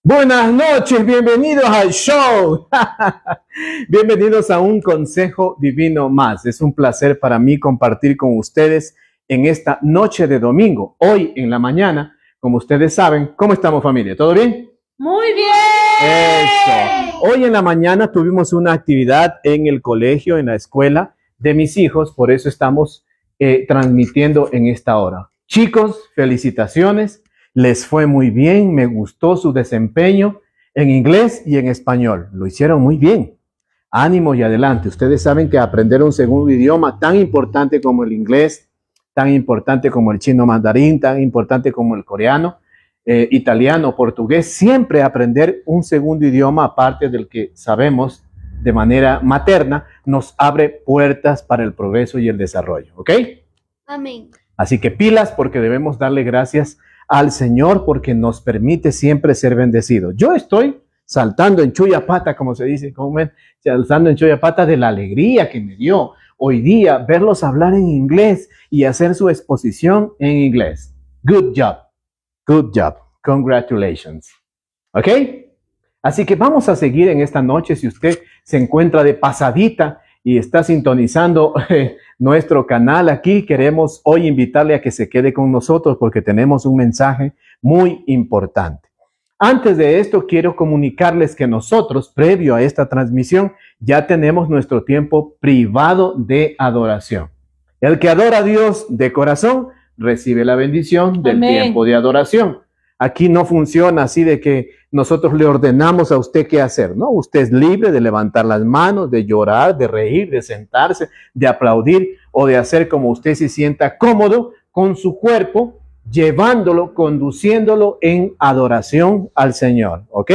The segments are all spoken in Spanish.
Buenas noches, bienvenidos al show. Bienvenidos a un consejo divino más. Es un placer para mí compartir con ustedes en esta noche de domingo. Hoy en la mañana, como ustedes saben, ¿cómo estamos, familia? ¿Todo bien? Muy bien. Eso. Hoy en la mañana tuvimos una actividad en el colegio, en la escuela de mis hijos, por eso estamos transmitiendo en esta hora. Chicos, felicitaciones. Les fue muy bien, me gustó su desempeño en inglés y en español. Lo hicieron muy bien. Ánimo y adelante. Ustedes saben que aprender un segundo idioma tan importante como el inglés, tan importante como el chino mandarín, tan importante como el coreano, italiano, portugués, siempre aprender un segundo idioma aparte del que sabemos de manera materna, nos abre puertas para el progreso y el desarrollo. ¿Ok? Amén. Así que pilas, porque debemos darle gracias al Señor porque nos permite siempre ser bendecidos. Yo estoy saltando en chuya pata, como se dice, saltando en chuya pata de la alegría que me dio hoy día verlos hablar en inglés y hacer su exposición en inglés. Good job. Good job. Congratulations. ¿Ok? Así que vamos a seguir en esta noche. Si usted se encuentra de pasadita y está sintonizando nuestro canal aquí, queremos hoy invitarle a que se quede con nosotros porque tenemos un mensaje muy importante. Antes de esto, quiero comunicarles que nosotros, previo a esta transmisión, ya tenemos nuestro tiempo privado de adoración. El que adora a Dios de corazón recibe la bendición del tiempo de adoración. Aquí no funciona así de que nosotros le ordenamos a usted qué hacer, ¿no? Usted es libre de levantar las manos, de llorar, de reír, de sentarse, de aplaudir o de hacer como usted se sienta cómodo con su cuerpo, llevándolo, conduciéndolo en adoración al Señor, ¿ok?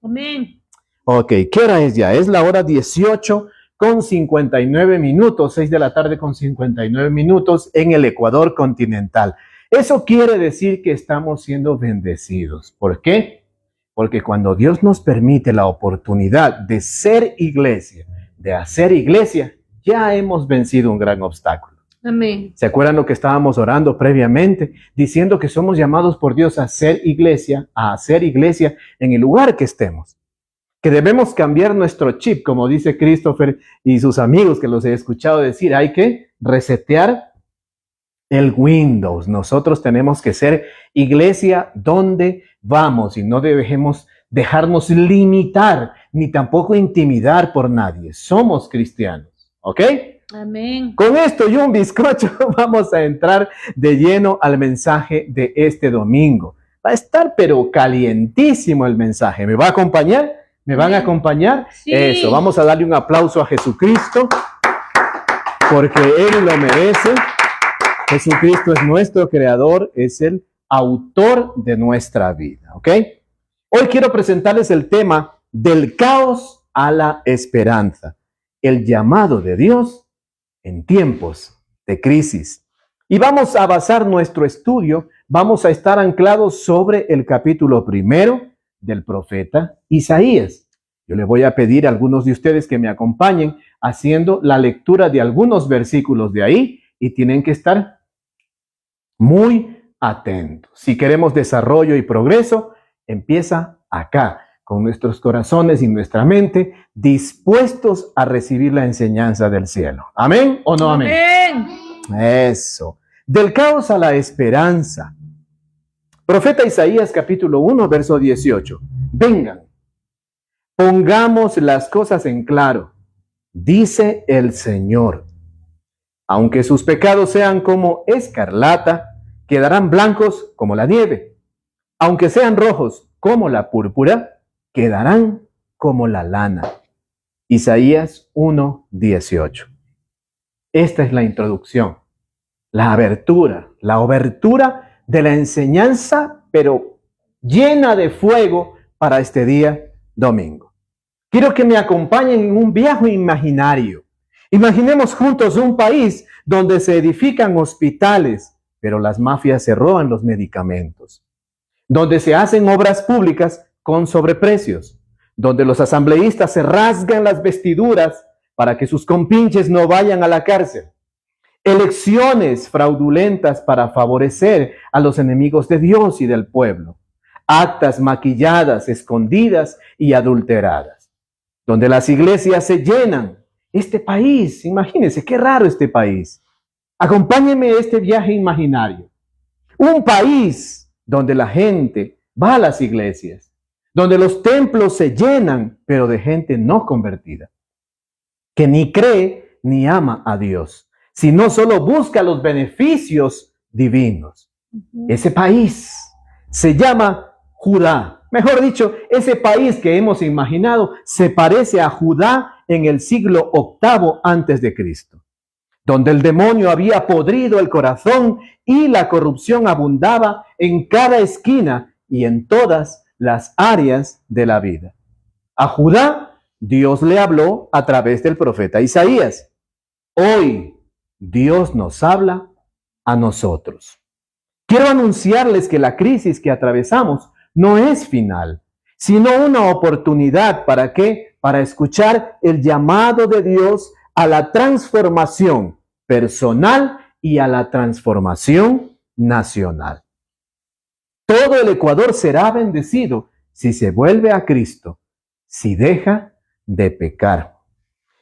Amén. Ok, ¿qué hora es ya? Es la hora 18:59, 6 de la tarde con 59 minutos en el Ecuador continental. Eso quiere decir que estamos siendo bendecidos. ¿Por qué? Porque cuando Dios nos permite la oportunidad de ser iglesia, de hacer iglesia, ya hemos vencido un gran obstáculo. Amén. ¿Se acuerdan lo que estábamos orando previamente? Diciendo que somos llamados por Dios a hacer iglesia en el lugar que estemos. Que debemos cambiar nuestro chip, como dice Christopher y sus amigos que los he escuchado decir, hay que resetear el Windows. Nosotros tenemos que ser iglesia donde vamos y no debemos dejarnos limitar ni tampoco intimidar por nadie. Somos cristianos, ¿ok? Amén. Con esto y un bizcocho vamos a entrar de lleno al mensaje de este domingo. Va a estar pero calientísimo el mensaje. ¿Me va a acompañar? ¿Me van a acompañar? Sí. Eso, vamos a darle un aplauso a Jesucristo porque Él lo merece. Jesucristo es nuestro creador, es el autor de nuestra vida, ¿ok? Hoy quiero presentarles el tema del caos a la esperanza, el llamado de Dios en tiempos de crisis. Y vamos a basar nuestro estudio, vamos a estar anclados sobre el capítulo 1 del profeta Isaías. Yo le voy a pedir a algunos de ustedes que me acompañen haciendo la lectura de algunos versículos de ahí y tienen que estar muy atentos. Si queremos desarrollo y progreso, empieza acá, con nuestros corazones y nuestra mente dispuestos a recibir la enseñanza del cielo. ¿Amén o no amén? Amén. Eso. Del caos a la esperanza. Profeta Isaías capítulo 1, verso 18. Vengan, pongamos las cosas en claro, dice el Señor. Aunque sus pecados sean como escarlata, quedarán blancos como la nieve. Aunque sean rojos como la púrpura, quedarán como la lana. Isaías 1:18. Esta es la introducción, la obertura de la enseñanza, pero llena de fuego para este día domingo. Quiero que me acompañen en un viaje imaginario. Imaginemos juntos un país donde se edifican hospitales, pero las mafias se roban los medicamentos. Donde se hacen obras públicas con sobreprecios. Donde los asambleístas se rasgan las vestiduras para que sus compinches no vayan a la cárcel. Elecciones fraudulentas para favorecer a los enemigos de Dios y del pueblo. actas maquilladas, escondidas y adulteradas, donde las iglesias se llenan. Este país, imagínense, qué raro este país. Acompáñenme a este viaje imaginario. Un país donde la gente va a las iglesias, donde los templos se llenan, pero de gente no convertida, que ni cree ni ama a Dios, sino solo busca los beneficios divinos. Ese país se llama Judá. Mejor dicho, ese país que hemos imaginado se parece a Judá en el siglo VIII antes de Cristo, donde el demonio había podrido el corazón y la corrupción abundaba en cada esquina y en todas las áreas de la vida. A Judá, Dios le habló a través del profeta Isaías. Hoy, Dios nos habla a nosotros. Quiero anunciarles que la crisis que atravesamos no es final, sino una oportunidad. ¿Para qué? Para escuchar el llamado de Dios a la transformación personal y a la transformación nacional. Todo el Ecuador será bendecido si se vuelve a Cristo, si deja de pecar.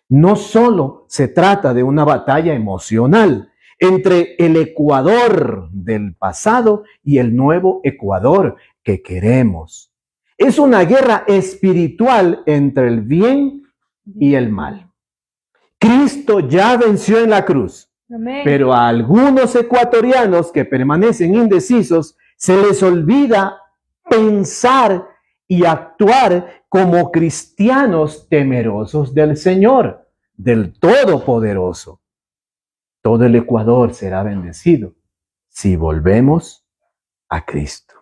No solo se trata de una batalla emocional entre el Ecuador del pasado y el nuevo Ecuador que queremos. Es una guerra espiritual entre el bien y el mal. Cristo ya venció en la cruz, Amén. pero a algunos ecuatorianos que permanecen indecisos se les olvida pensar y actuar como cristianos temerosos del Señor, del Todopoderoso. Todo el Ecuador será bendecido si volvemos a Cristo.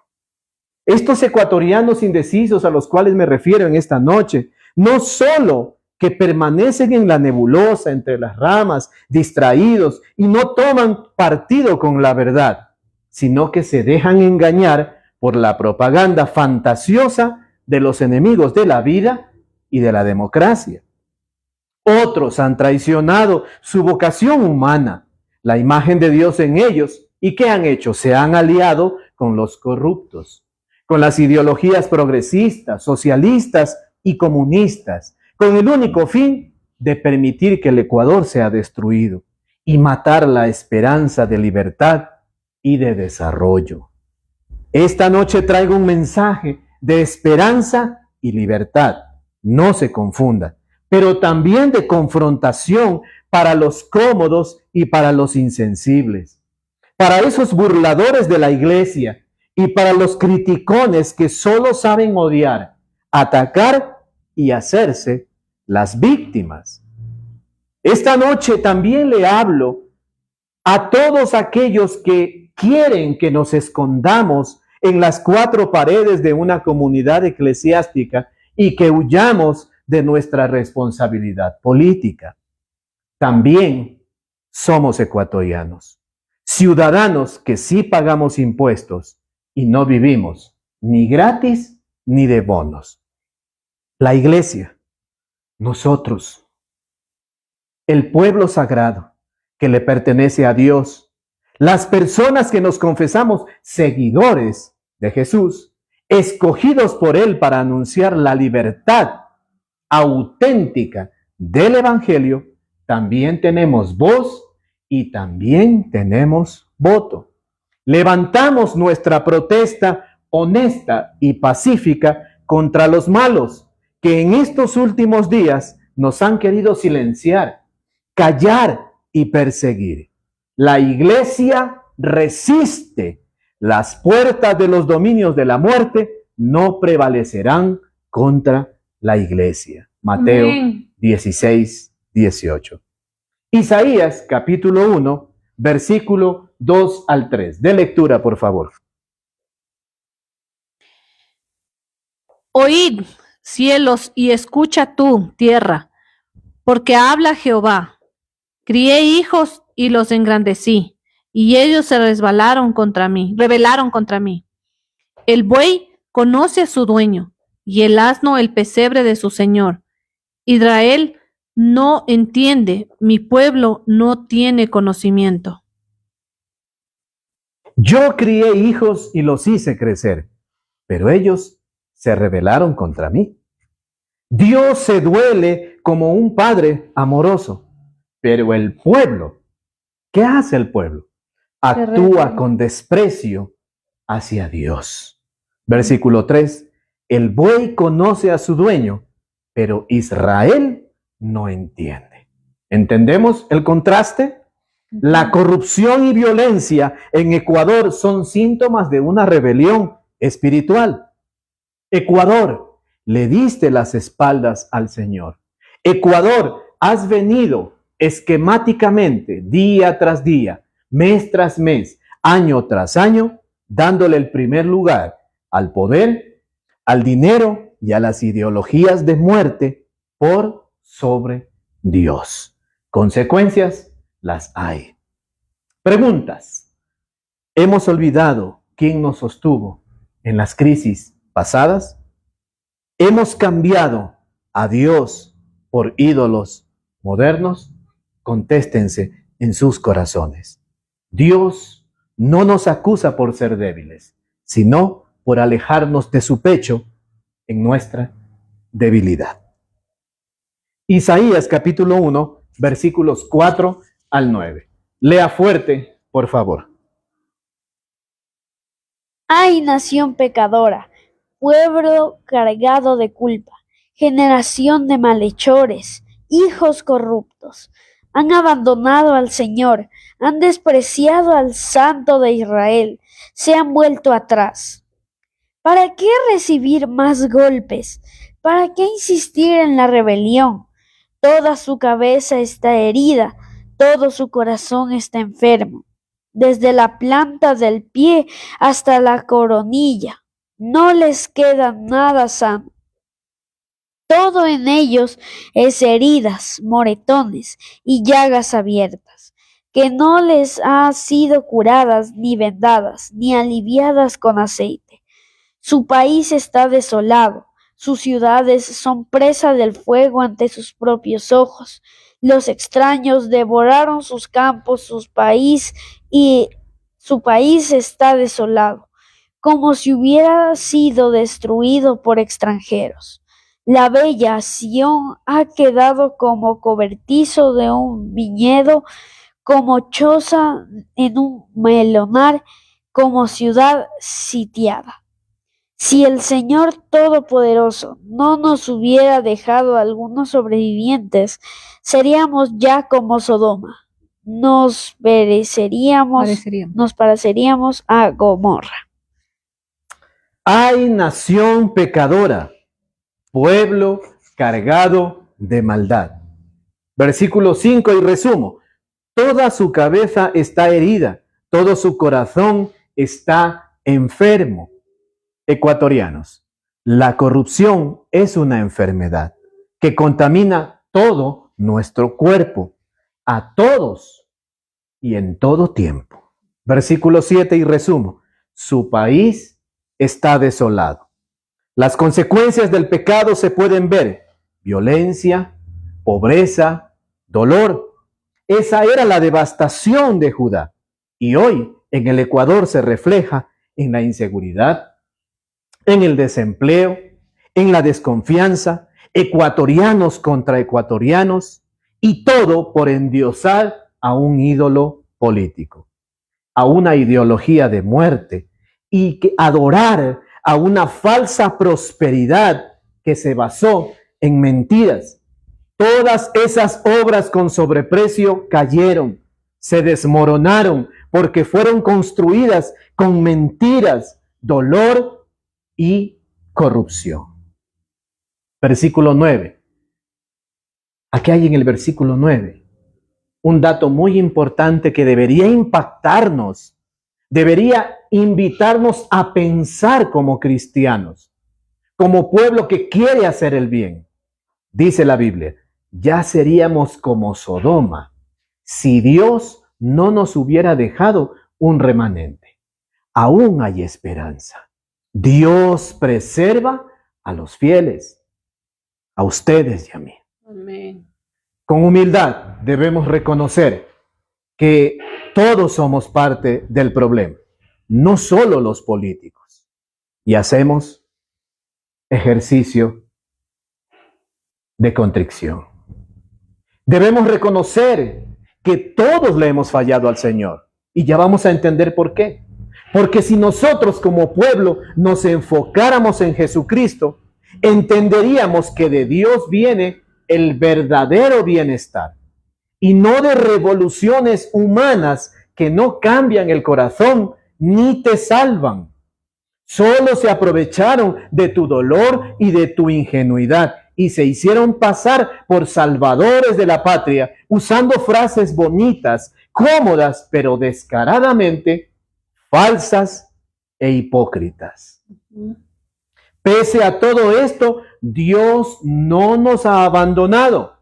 Estos ecuatorianos indecisos a los cuales me refiero en esta noche, no solo que permanecen en la nebulosa entre las ramas, distraídos y no toman partido con la verdad, sino que se dejan engañar por la propaganda fantasiosa de los enemigos de la vida y de la democracia. Otros han traicionado su vocación humana, la imagen de Dios en ellos, y ¿qué han hecho? Se han aliado con los corruptos, con las ideologías progresistas, socialistas y comunistas, con el único fin de permitir que el Ecuador sea destruido y matar la esperanza de libertad y de desarrollo. Esta noche traigo un mensaje de esperanza y libertad, no se confunda, pero también de confrontación para los cómodos y para los insensibles, para esos burladores de la iglesia y para los criticones que solo saben odiar, atacar y hacerse las víctimas. Esta noche también le hablo a todos aquellos que quieren que nos escondamos en las cuatro paredes de una comunidad eclesiástica y que huyamos de nuestra responsabilidad política. También somos ecuatorianos, ciudadanos que sí pagamos impuestos y no vivimos ni gratis ni de bonos. La iglesia, nosotros, el pueblo sagrado que le pertenece a Dios, las personas que nos confesamos seguidores de Jesús, escogidos por Él para anunciar la libertad auténtica del Evangelio, también tenemos voz y también tenemos voto. Levantamos nuestra protesta honesta y pacífica contra los malos que en estos últimos días nos han querido silenciar, callar y perseguir. La iglesia resiste. Las puertas de los dominios de la muerte no prevalecerán contra la iglesia. Mateo Amén. 16, 18. Isaías capítulo 1, versículo 2 al 3. De lectura, por favor. Oíd, cielos, y escucha tú, tierra, porque habla Jehová. Crié hijos y los engrandecí, y ellos se rebelaron contra mí. El buey conoce a su dueño, y el asno el pesebre de su señor. Israel no entiende, mi pueblo no tiene conocimiento. Yo crié hijos y los hice crecer, pero ellos se rebelaron contra mí. Dios se duele como un padre amoroso, pero el pueblo, ¿qué hace el pueblo? Actúa con desprecio hacia Dios. Versículo 3, el buey conoce a su dueño, pero Israel no entiende. ¿Entendemos el contraste? La corrupción y violencia en Ecuador son síntomas de una rebelión espiritual. Ecuador, le diste las espaldas al Señor. Ecuador, has venido esquemáticamente, día tras día, mes tras mes, año tras año, dándole el primer lugar al poder, al dinero y a las ideologías de muerte por sobre Dios. Consecuencias las hay. Preguntas. ¿Hemos olvidado quién nos sostuvo en las crisis pasadas? ¿Hemos cambiado a Dios por ídolos modernos? Contéstense en sus corazones. Dios no nos acusa por ser débiles, sino por alejarnos de su pecho en nuestra debilidad. Isaías capítulo 1, versículos 4 al 9. Lea fuerte, por favor. ¡Ay, nación pecadora! Pueblo cargado de culpa, generación de malhechores, hijos corruptos. Han abandonado al Señor, han despreciado al Santo de Israel, se han vuelto atrás. ¿Para qué recibir más golpes? ¿Para qué insistir en la rebelión? Toda su cabeza está herida, todo su corazón está enfermo, desde la planta del pie hasta la coronilla. No les queda nada sano. Todo en ellos es heridas, moretones y llagas abiertas, que no les han sido curadas, ni vendadas, ni aliviadas con aceite. Su país está desolado, sus ciudades son presa del fuego ante sus propios ojos. Los extraños devoraron sus campos, su país está desolado, como si hubiera sido destruido por extranjeros. La bella Sión ha quedado como cobertizo de un viñedo, como choza en un melonar, como ciudad sitiada. Si el Señor Todopoderoso no nos hubiera dejado algunos sobrevivientes, seríamos ya como Sodoma. Nos pareceríamos a Gomorra. ¡Ay, nación pecadora! Pueblo cargado de maldad. Versículo 5 y resumo. Toda su cabeza está herida, todo su corazón está enfermo. Ecuatorianos, la corrupción es una enfermedad que contamina todo nuestro cuerpo, a todos y en todo tiempo. Versículo 7 y resumo. Su país está desolado. Las consecuencias del pecado se pueden ver: violencia, pobreza, dolor. Esa era la devastación de Judá. Y hoy en el Ecuador se refleja en la inseguridad, en el desempleo, en la desconfianza, ecuatorianos contra ecuatorianos, y todo por endiosar a un ídolo político, a una ideología de muerte, y que adorar a una falsa prosperidad que se basó en mentiras. Todas esas obras con sobreprecio cayeron, se desmoronaron, porque fueron construidas con mentiras, dolor y corrupción. Versículo 9. Aquí hay en el versículo 9 un dato muy importante que debería impactarnos, debería invitarnos a pensar como cristianos, como pueblo que quiere hacer el bien. Dice la Biblia, ya seríamos como Sodoma si Dios no nos hubiera dejado un remanente. Aún hay esperanza. Dios preserva a los fieles, a ustedes y a mí. Amén. Con humildad debemos reconocer que todos somos parte del problema, no solo los políticos. y hacemos ejercicio de contrición. Debemos reconocer que todos le hemos fallado al Señor y ya vamos a entender por qué. Porque si nosotros como pueblo nos enfocáramos en Jesucristo, entenderíamos que de Dios viene el verdadero bienestar y no de revoluciones humanas que no cambian el corazón ni te salvan. Solo se aprovecharon de tu dolor y de tu ingenuidad y se hicieron pasar por salvadores de la patria usando frases bonitas, cómodas, pero descaradamente falsas e hipócritas. Pese a todo esto, Dios no nos ha abandonado.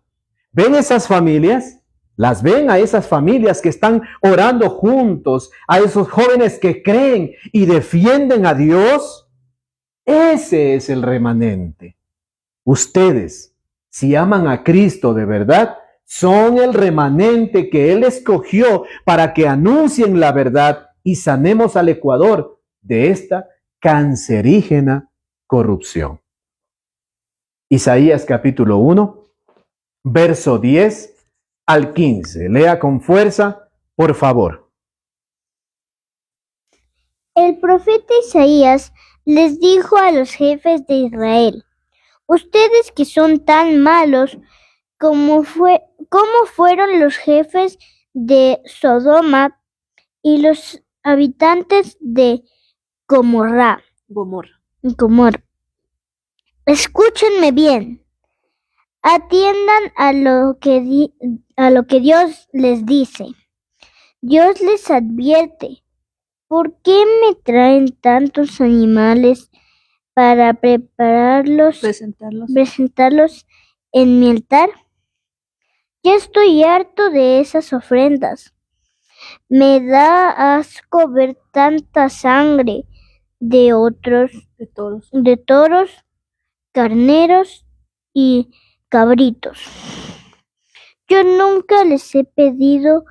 ¿Ven esas familias? ¿Las ven a esas familias que están orando juntos? ¿A esos jóvenes que creen y defienden a Dios? Ese es el remanente. Ustedes, si aman a Cristo de verdad, son el remanente que Él escogió para que anuncien la verdad y sanemos al Ecuador de esta cancerígena corrupción. Isaías capítulo 1, verso 10 al 15. Lea con fuerza, por favor. El profeta Isaías les dijo a los jefes de Israel: ustedes que son tan malos como fueron los jefes de Sodoma y los habitantes de Gomorra. Escúchenme bien. Atiendan a lo que Dios les dice. Dios les advierte: ¿por qué me traen tantos animales para presentarlos en mi altar? Ya estoy harto de esas ofrendas. Me da asco ver tanta sangre de toros, carneros y cabritos. Yo nunca les he pedido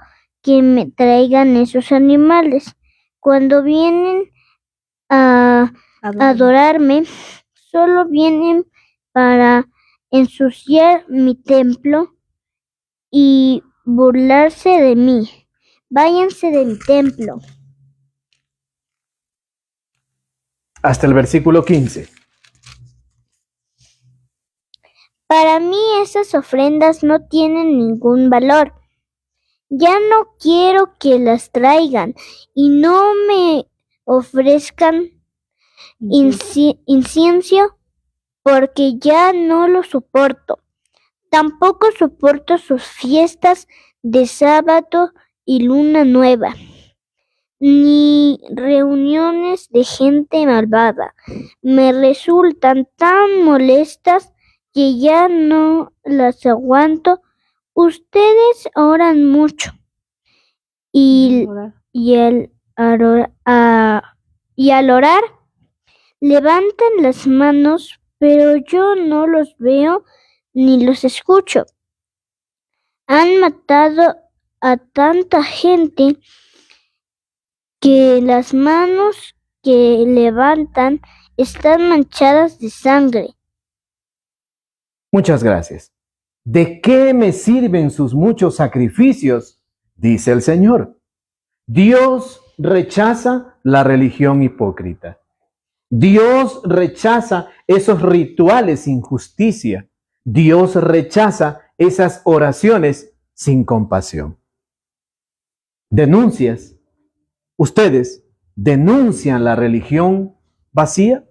que me traigan esos animales. Cuando vienen a adorarme, solo vienen para ensuciar mi templo y burlarse de mí. Váyanse de mi templo. Hasta el versículo 15. Para mí esas ofrendas no tienen ningún valor. Ya no quiero que las traigan y no me ofrezcan incienso porque ya no lo soporto. Tampoco soporto sus fiestas de sábado y luna nueva, ni reuniones de gente malvada. Me resultan tan molestas que ya no las aguanto. Ustedes oran mucho y al orar levantan las manos, pero yo no los veo ni los escucho. Han matado a tanta gente que las manos que levantan están manchadas de sangre. Muchas gracias. ¿De qué me sirven sus muchos sacrificios? Dice el Señor. Dios rechaza la religión hipócrita. Dios rechaza esos rituales sin justicia. Dios rechaza esas oraciones sin compasión. ¿Denuncias? ¿Ustedes denuncian la religión vacía?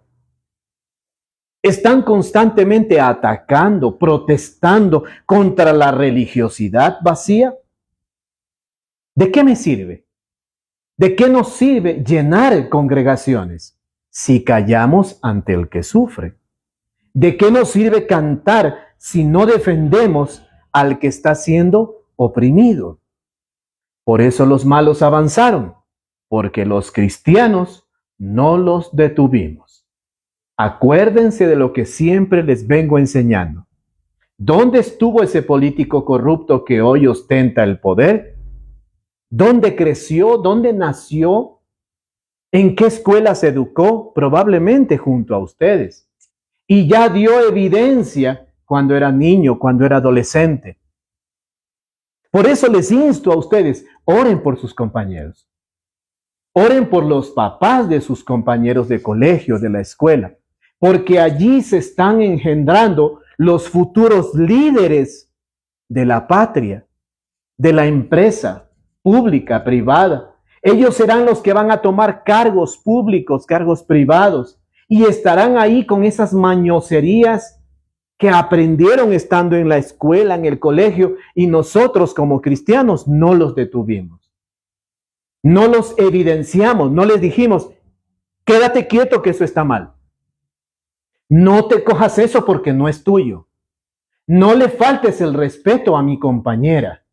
¿Están constantemente atacando, protestando contra la religiosidad vacía? ¿De qué me sirve? ¿De qué nos sirve llenar congregaciones si callamos ante el que sufre? ¿De qué nos sirve cantar si no defendemos al que está siendo oprimido? Por eso los malos avanzaron, porque los cristianos no los detuvimos. Acuérdense de lo que siempre les vengo enseñando. ¿Dónde estuvo ese político corrupto que hoy ostenta el poder? ¿Dónde creció? ¿Dónde nació? ¿En qué escuela se educó? Probablemente junto a ustedes. Y ya dio evidencia cuando era niño, cuando era adolescente. Por eso les insto a ustedes, oren por sus compañeros. Oren por los papás de sus compañeros de colegio, de la escuela, porque allí se están engendrando los futuros líderes de la patria, de la empresa pública, privada. Ellos serán los que van a tomar cargos públicos, cargos privados, y estarán ahí con esas mañoserías que aprendieron estando en la escuela, en el colegio, y nosotros como cristianos no los detuvimos. No los evidenciamos, no les dijimos, quédate quieto que eso está mal. No te cojas eso porque no es tuyo. No le faltes el respeto a mi compañera.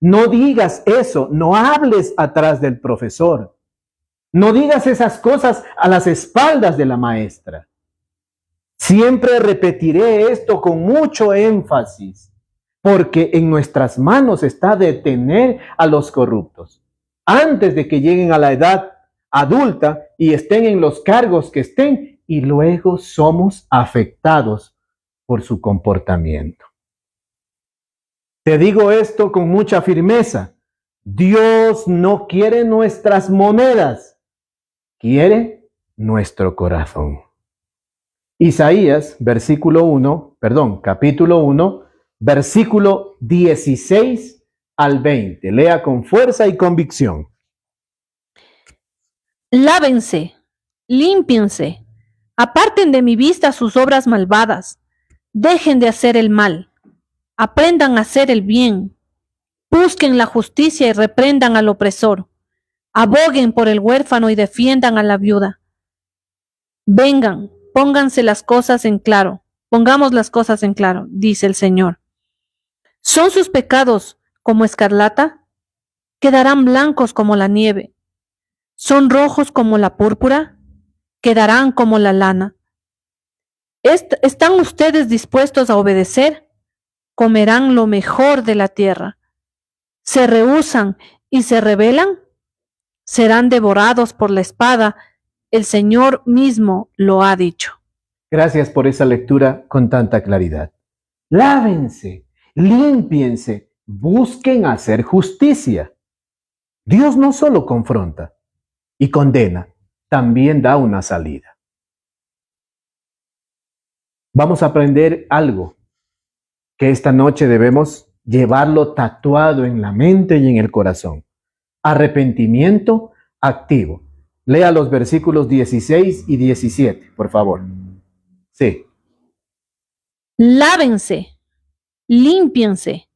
No digas eso, no hables atrás del profesor. No digas esas cosas a las espaldas de la maestra. Siempre repetiré esto con mucho énfasis, porque en nuestras manos está detener a los corruptos antes de que lleguen a la edad adulta y estén en los cargos que estén, y luego somos afectados por su comportamiento. Te digo esto con mucha firmeza. Dios no quiere nuestras monedas, quiere nuestro corazón. Isaías, capítulo 1, versículo 16 al 20. Lea con fuerza y convicción. Lávense, límpiense, aparten de mi vista sus obras malvadas, dejen de hacer el mal, aprendan a hacer el bien, busquen la justicia y reprendan al opresor, aboguen por el huérfano y defiendan a la viuda. Vengan, pónganse las cosas en claro, pongamos las cosas en claro, dice el Señor. ¿Son sus pecados como escarlata? Quedarán blancos como la nieve. ¿Son rojos como la púrpura? Quedarán como la lana. ¿Están ustedes dispuestos a obedecer? Comerán lo mejor de la tierra. ¿Se rehúsan y se rebelan? Serán devorados por la espada. El Señor mismo lo ha dicho. Gracias por esa lectura con tanta claridad. Lávense, límpiense, busquen hacer justicia. Dios no solo confronta y condena, también da una salida. Vamos a aprender algo que esta noche debemos llevarlo tatuado en la mente y en el corazón. Arrepentimiento activo. Lea los versículos 16 y 17, por favor. Sí. Lávense, límpiense,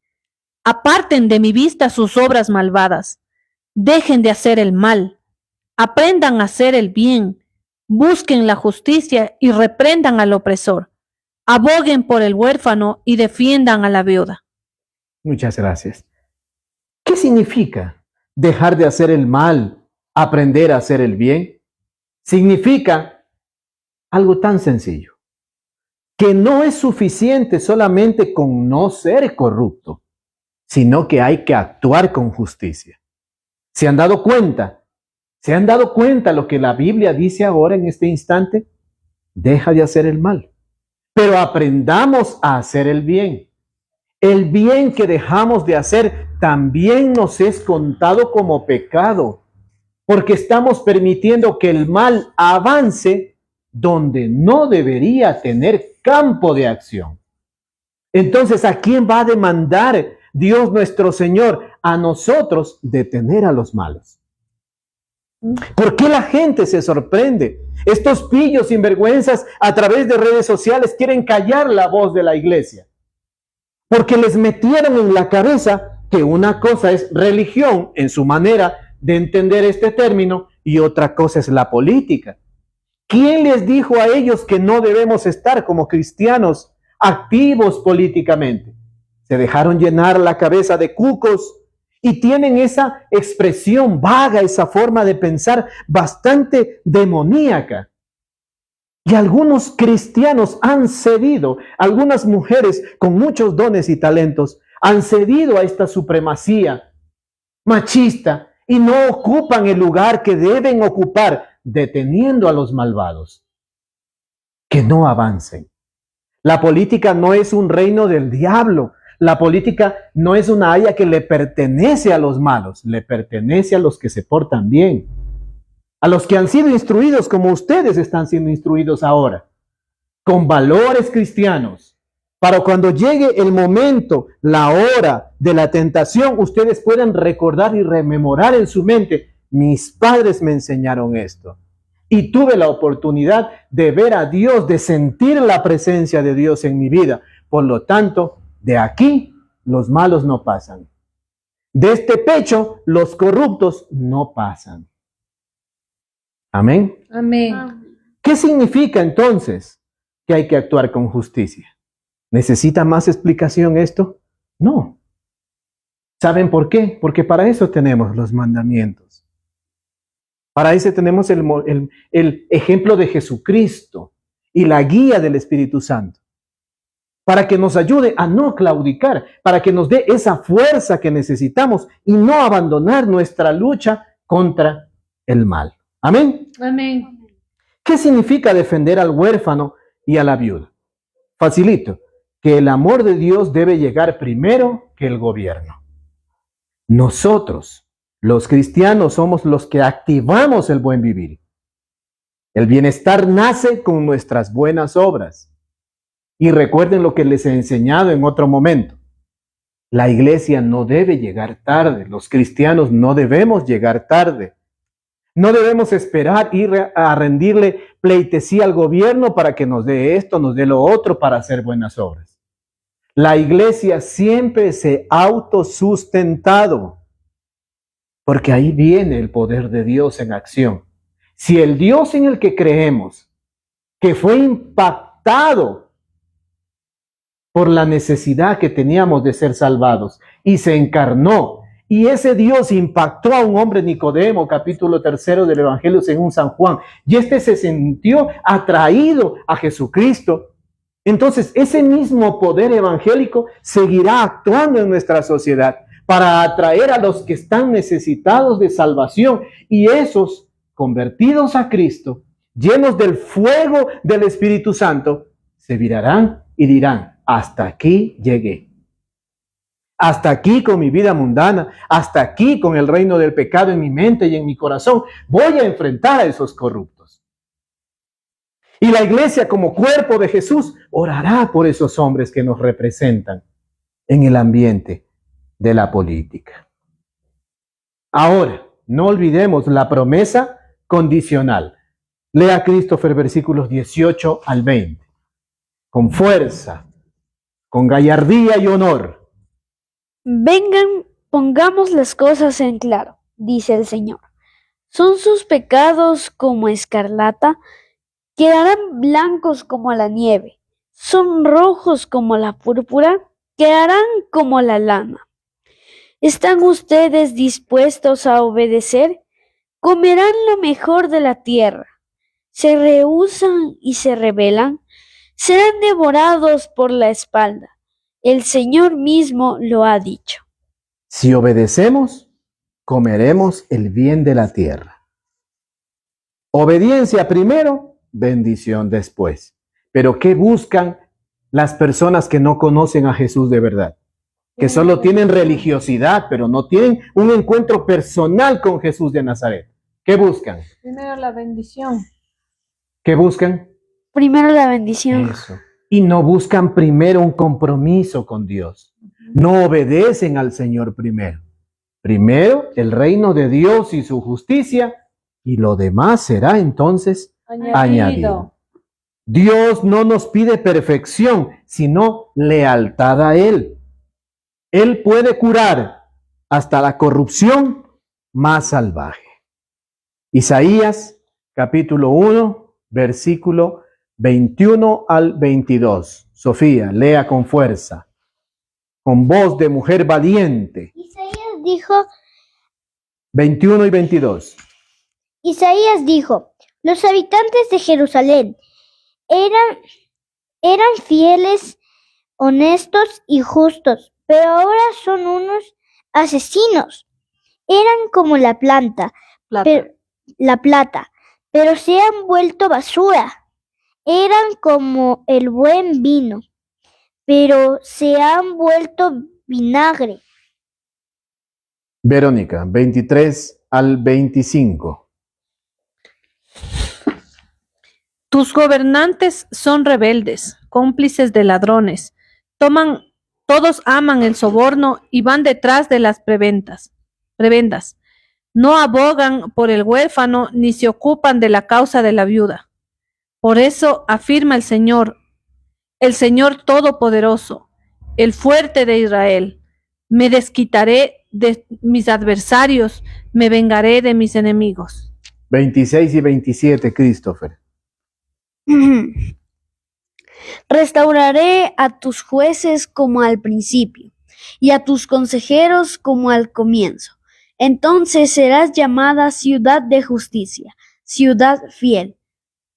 aparten de mi vista sus obras malvadas, dejen de hacer el mal, aprendan a hacer el bien, busquen la justicia y reprendan al opresor, aboguen por el huérfano y defiendan a la viuda. Muchas gracias. ¿Qué significa dejar de hacer el mal, aprender a hacer el bien? Significa algo tan sencillo, que no es suficiente solamente con no ser corrupto, sino que hay que actuar con justicia. ¿Se han dado cuenta? ¿Se han dado cuenta lo que la Biblia dice ahora en este instante? Deja de hacer el mal, pero aprendamos a hacer el bien. El bien que dejamos de hacer también nos es contado como pecado, porque estamos permitiendo que el mal avance donde no debería tener campo de acción. Entonces, ¿a quién va a demandar Dios nuestro Señor? A nosotros detener a los malos. ¿Por qué la gente se sorprende? Estos pillos sinvergüenzas a través de redes sociales quieren callar la voz de la iglesia, porque les metieron en la cabeza que una cosa es religión en su manera de entender este término y otra cosa es la política. ¿Quién les dijo a ellos que no debemos estar como cristianos activos políticamente? Se dejaron llenar la cabeza de cucos y tienen esa expresión vaga, esa forma de pensar bastante demoníaca. Y algunos cristianos han cedido, algunas mujeres con muchos dones y talentos han cedido a esta supremacía machista y no ocupan el lugar que deben ocupar deteniendo a los malvados, que no avancen. La política no es un reino del diablo. La política no es una área que le pertenece a los malos, le pertenece a los que se portan bien, a los que han sido instruidos como ustedes están siendo instruidos ahora, con valores cristianos, para cuando llegue el momento, la hora de la tentación, ustedes puedan recordar y rememorar en su mente: mis padres me enseñaron esto. Y tuve la oportunidad de ver a Dios, de sentir la presencia de Dios en mi vida. Por lo tanto, de aquí los malos no pasan. De este pecho los corruptos no pasan. Amén. Amén. ¿Qué significa entonces que hay que actuar con justicia? ¿Necesita más explicación esto? No. ¿Saben por qué? Porque para eso tenemos los mandamientos. Para eso tenemos el ejemplo de Jesucristo y la guía del Espíritu Santo. Para que nos ayude a no claudicar, para que nos dé esa fuerza que necesitamos y no abandonar nuestra lucha contra el mal. Amén. Amén. ¿Qué significa defender al huérfano y a la viuda? Facilito, que el amor de Dios debe llegar primero que el gobierno. Nosotros, los cristianos, somos los que activamos el buen vivir. El bienestar nace con nuestras buenas obras. Y recuerden lo que les he enseñado en otro momento. La iglesia no debe llegar tarde. Los cristianos no debemos llegar tarde. No debemos esperar ir a rendirle pleitesía al gobierno para que nos dé esto, nos dé lo otro para hacer buenas obras. La iglesia siempre se ha autosustentado, porque ahí viene el poder de Dios en acción. Si el Dios en el que creemos, que fue impactado por la necesidad que teníamos de ser salvados y se encarnó, y ese Dios impactó a un hombre, Nicodemo, capítulo 3 del Evangelio según San Juan, y este se sintió atraído a Jesucristo, entonces ese mismo poder evangélico seguirá actuando en nuestra sociedad para atraer a los que están necesitados de salvación, y esos convertidos a Cristo, llenos del fuego del Espíritu Santo, se virarán y dirán: hasta aquí llegué. Hasta aquí con mi vida mundana, hasta aquí con el reino del pecado en mi mente y en mi corazón. Voy a enfrentar a esos corruptos. Y la iglesia, como cuerpo de Jesús, orará por esos hombres que nos representan en el ambiente de la política. Ahora, no olvidemos la promesa condicional. Lea Christopher versículos 18 al 20. Con fuerza, con gallardía y honor. Vengan, pongamos las cosas en claro, dice el Señor. ¿Son sus pecados como escarlata? Quedarán blancos como la nieve. ¿Son rojos como la púrpura? Quedarán como la lana. ¿Están ustedes dispuestos a obedecer? Comerán lo mejor de la tierra. ¿Se rehúsan y se rebelan? Serán devorados por la espalda. El Señor mismo lo ha dicho. Si obedecemos, comeremos el bien de la tierra. Obediencia primero, bendición después. Pero ¿qué buscan las personas que no conocen a Jesús de verdad? Que solo tienen religiosidad, pero no tienen un encuentro personal con Jesús de Nazaret. ¿Qué buscan? Primero la bendición. ¿Qué buscan? Primero la bendición. Eso. Y no buscan primero un compromiso con Dios. No obedecen al Señor primero. Primero el reino de Dios y su justicia, y lo demás será entonces añadido. Dios no nos pide perfección, sino lealtad a Él. Él puede curar hasta la corrupción más salvaje. Isaías capítulo 1, versículo 21 al 22. Sofía, lea con fuerza, con voz de mujer valiente. Isaías dijo, 21 y 22. Isaías dijo, los habitantes de Jerusalén eran fieles, honestos y justos, pero ahora son unos asesinos. Eran como la plata, pero se han vuelto basura. Eran como el buen vino, pero se han vuelto vinagre. Verónica, 23 al 25. Tus gobernantes son rebeldes, cómplices de ladrones. Todos aman el soborno y van detrás de las prebendas. No abogan por el huérfano ni se ocupan de la causa de la viuda. Por eso afirma el Señor Todopoderoso, el fuerte de Israel: me desquitaré de mis adversarios, me vengaré de mis enemigos. 26 y 27, Christopher. Restauraré a tus jueces como al principio, y a tus consejeros como al comienzo. Entonces serás llamada ciudad de justicia, ciudad fiel.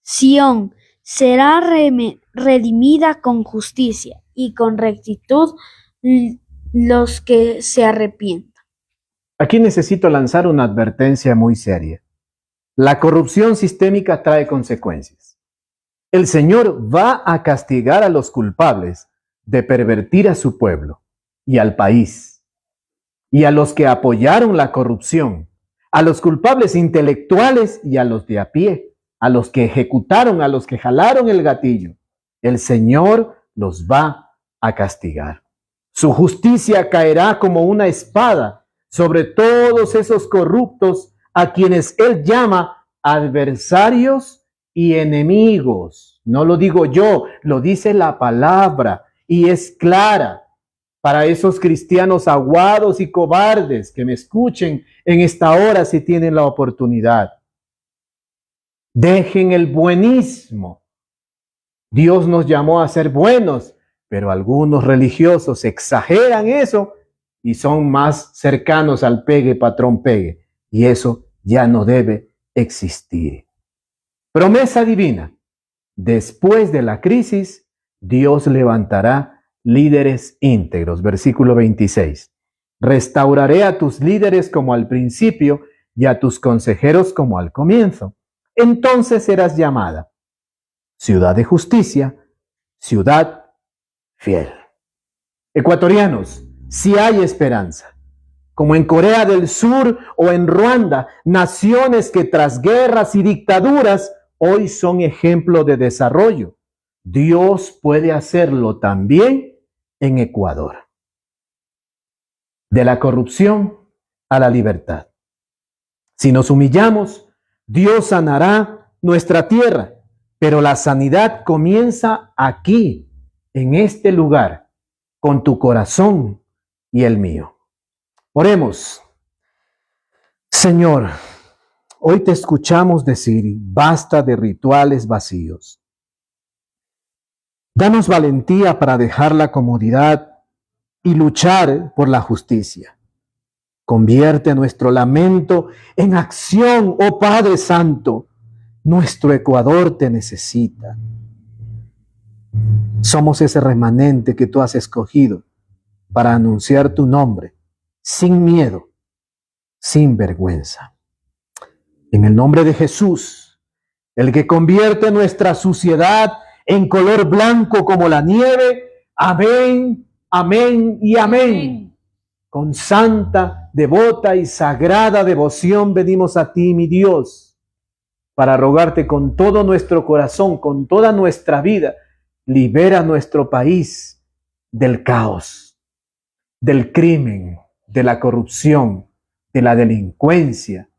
Sión será redimida con justicia y con rectitud los que se arrepientan. Aquí necesito lanzar una advertencia muy seria. La corrupción sistémica trae consecuencias. El Señor va a castigar a los culpables de pervertir a su pueblo y al país, y a los que apoyaron la corrupción, a los culpables intelectuales y a los de a pie, a los que ejecutaron, a los que jalaron el gatillo. El Señor los va a castigar. Su justicia caerá como una espada sobre todos esos corruptos a quienes Él llama adversarios y enemigos. No lo digo yo, lo dice la palabra y es clara. Para esos cristianos aguados y cobardes que me escuchen en esta hora si tienen la oportunidad. Dejen el buenismo. Dios nos llamó a ser buenos, pero algunos religiosos exageran eso y son más cercanos al pegue, patrón pegue. Y eso ya no debe existir. Promesa divina. Después de la crisis, Dios levantará líderes íntegros. Versículo 26. Restauraré a tus líderes como al principio y a tus consejeros como al comienzo. Entonces serás llamada ciudad de justicia, ciudad fiel. Ecuatorianos, si hay esperanza. Como en Corea del Sur o en Ruanda, naciones que tras guerras y dictaduras hoy son ejemplo de desarrollo. Dios puede hacerlo también en Ecuador. De la corrupción a la libertad. Si nos humillamos, Dios sanará nuestra tierra, pero la sanidad comienza aquí, en este lugar, con tu corazón y el mío. Oremos. Señor, hoy te escuchamos decir, basta de rituales vacíos. Danos valentía para dejar la comodidad y luchar por la justicia. Convierte nuestro lamento en acción, oh Padre Santo. Nuestro Ecuador te necesita. Somos ese remanente que tú has escogido para anunciar tu nombre, sin miedo, sin vergüenza. En el nombre de Jesús, el que convierte nuestra suciedad en color blanco como la nieve. Amén, amén y amén. Con santa, devota y sagrada devoción venimos a ti, mi Dios, para rogarte con todo nuestro corazón, con toda nuestra vida, libera nuestro país del caos, del crimen, de la corrupción, de la delincuencia,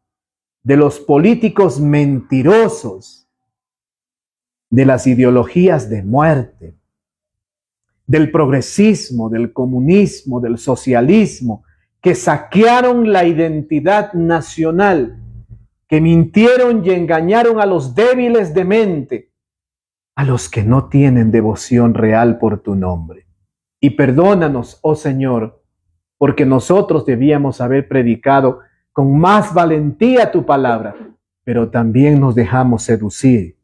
de los políticos mentirosos, de las ideologías de muerte, del progresismo, del comunismo, del socialismo, que saquearon la identidad nacional, que mintieron y engañaron a los débiles de mente, a los que no tienen devoción real por tu nombre. Y perdónanos, oh Señor, porque nosotros debíamos haber predicado con más valentía tu palabra, pero también nos dejamos seducir.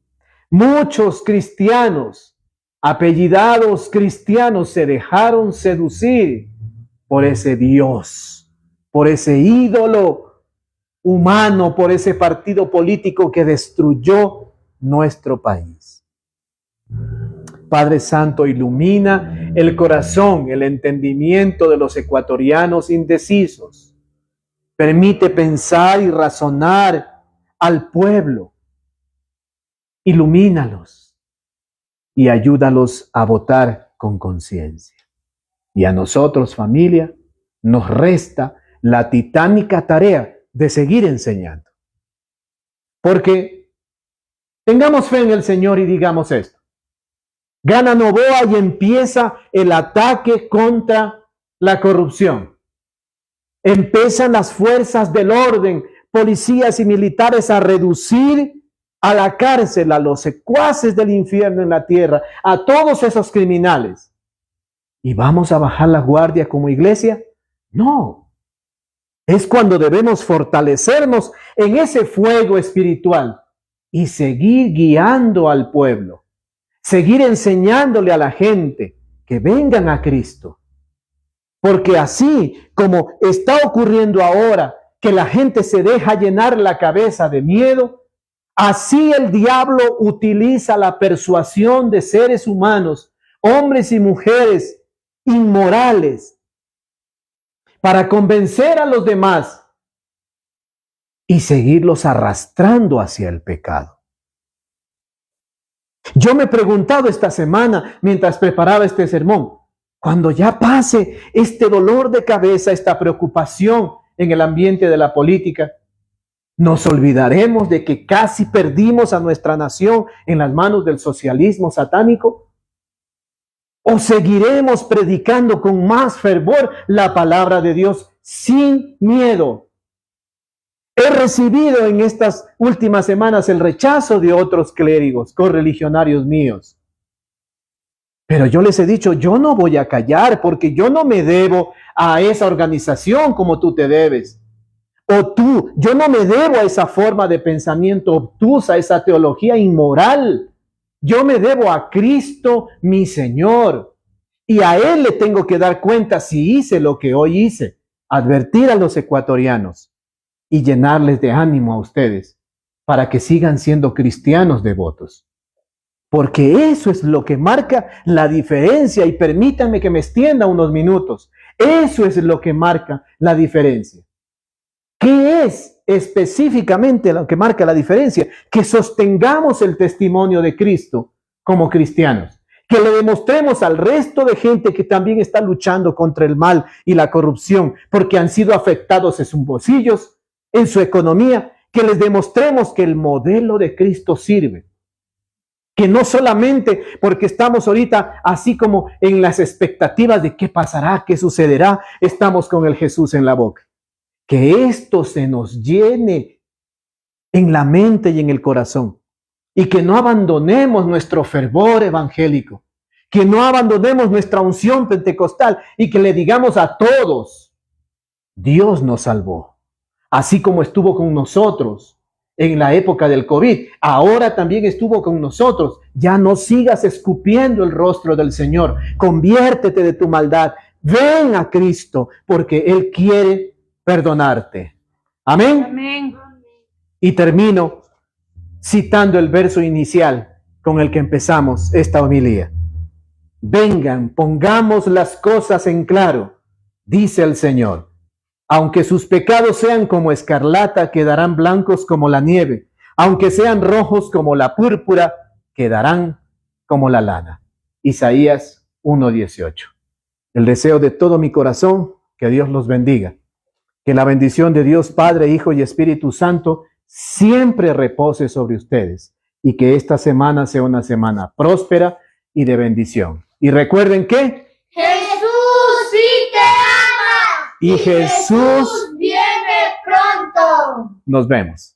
Muchos cristianos, apellidados cristianos, se dejaron seducir por ese Dios, por ese ídolo, humano, por ese partido político que destruyó nuestro país. Padre Santo, ilumina el corazón, el entendimiento de los ecuatorianos indecisos. Permite pensar y razonar al pueblo. Ilumínalos y ayúdalos a votar con conciencia. Y a nosotros, familia, nos resta la titánica tarea de seguir enseñando. Porque tengamos fe en el Señor y digamos esto. Gana Noboa y empieza el ataque contra la corrupción. Empiezan las fuerzas del orden, policías y militares a reducir a la cárcel a los secuaces del infierno en la tierra, a todos esos criminales. ¿Y vamos a bajar la guardia como iglesia? No. Es cuando debemos fortalecernos en ese fuego espiritual y seguir guiando al pueblo. Seguir enseñándole a la gente que vengan a Cristo. Porque así como está ocurriendo ahora, que la gente se deja llenar la cabeza de miedo, así el diablo utiliza la persuasión de seres humanos, hombres y mujeres inmorales, para convencer a los demás y seguirlos arrastrando hacia el pecado. Yo me he preguntado esta semana, mientras preparaba este sermón, cuando ya pase este dolor de cabeza, esta preocupación en el ambiente de la política, ¿nos olvidaremos de que casi perdimos a nuestra nación en las manos del socialismo satánico? ¿O seguiremos predicando con más fervor la palabra de Dios sin miedo? He recibido en estas últimas semanas el rechazo de otros clérigos, correligionarios míos. Pero yo les he dicho, yo no voy a callar porque yo no me debo a esa organización como tú te debes. O tú, yo no me debo a esa forma de pensamiento obtusa, a esa teología inmoral. Yo me debo a Cristo, mi Señor. Y a Él le tengo que dar cuenta si hice lo que hoy hice. Advertir a los ecuatorianos y llenarles de ánimo a ustedes para que sigan siendo cristianos devotos. Porque eso es lo que marca la diferencia. Y permítanme que me extienda unos minutos. Eso es lo que marca la diferencia. ¿Qué es específicamente lo que marca la diferencia? Que sostengamos el testimonio de Cristo como cristianos. Que le demostremos al resto de gente que también está luchando contra el mal y la corrupción, porque han sido afectados en sus bolsillos, en su economía, que les demostremos que el modelo de Cristo sirve. Que no solamente porque estamos ahorita así como en las expectativas de qué pasará, qué sucederá, estamos con el Jesús en la boca. Que esto se nos llene en la mente y en el corazón. Y que no abandonemos nuestro fervor evangélico. Que no abandonemos nuestra unción pentecostal y que le digamos a todos, Dios nos salvó. Así como estuvo con nosotros en la época del COVID, ahora también estuvo con nosotros. Ya no sigas escupiendo el rostro del Señor. Conviértete de tu maldad. Ven a Cristo porque Él quiere perdonarte. Amén. Amén. Y termino citando el verso inicial con el que empezamos esta homilía. Vengan, pongamos las cosas en claro, dice el Señor. Aunque sus pecados sean como escarlata, quedarán blancos como la nieve. Aunque sean rojos como la púrpura, quedarán como la lana. Isaías 1:18. El deseo de todo mi corazón, que Dios los bendiga. Que la bendición de Dios Padre, Hijo y Espíritu Santo siempre repose sobre ustedes. Y que esta semana sea una semana próspera y de bendición. Y recuerden que Jesús sí te ama. y Jesús viene pronto. nos vemos.